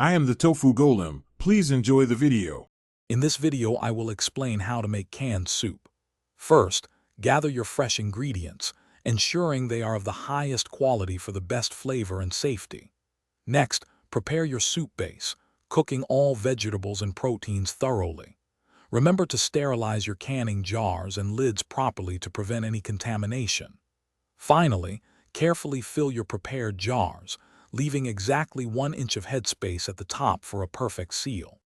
I am the Tofu Golem. Please enjoy the video. In this video, I will explain how to make canned soup. First, gather your fresh ingredients, ensuring they are of the highest quality for the best flavor and safety. Next, prepare your soup base, cooking all vegetables and proteins thoroughly. Remember to sterilize your canning jars and lids properly to prevent any contamination. Finally, carefully fill your prepared jars, leaving exactly 1 inch of headspace at the top for a perfect seal.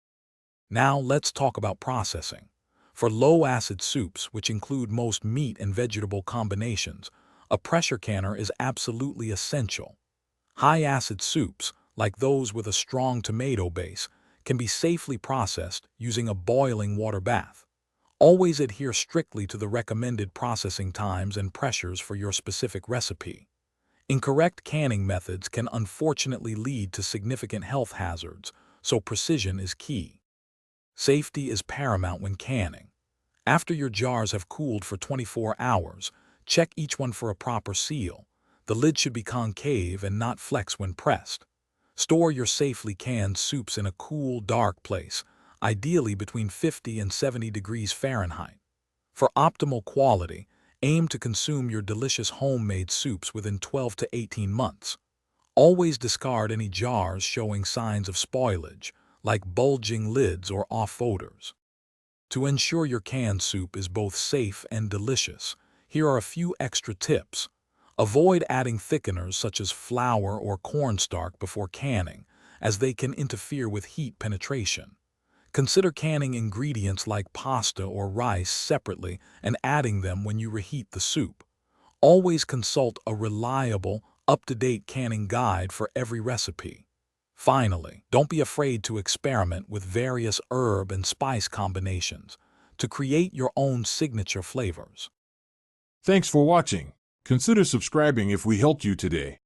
Now let's talk about processing. For low-acid soups, which include most meat and vegetable combinations, a pressure canner is absolutely essential. High-acid soups, like those with a strong tomato base, can be safely processed using a boiling water bath. Always adhere strictly to the recommended processing times and pressures for your specific recipe. Incorrect canning methods can unfortunately lead to significant health hazards, so precision is key. Safety is paramount when canning. After your jars have cooled for 24 hours, check each one for a proper seal. The lid should be concave and not flex when pressed. Store your safely canned soups in a cool, dark place, ideally between 50 and 70 degrees Fahrenheit. For optimal quality, aim to consume your delicious homemade soups within 12 to 18 months. Always discard any jars showing signs of spoilage, like bulging lids or off odors. To ensure your canned soup is both safe and delicious, here are a few extra tips. Avoid adding thickeners such as flour or cornstarch before canning, as they can interfere with heat penetration. Consider canning ingredients like pasta or rice separately and adding them when you reheat the soup. Always consult a reliable, up-to-date canning guide for every recipe. Finally, don't be afraid to experiment with various herb and spice combinations to create your own signature flavors. Thanks for watching. Consider subscribing if we helped you today.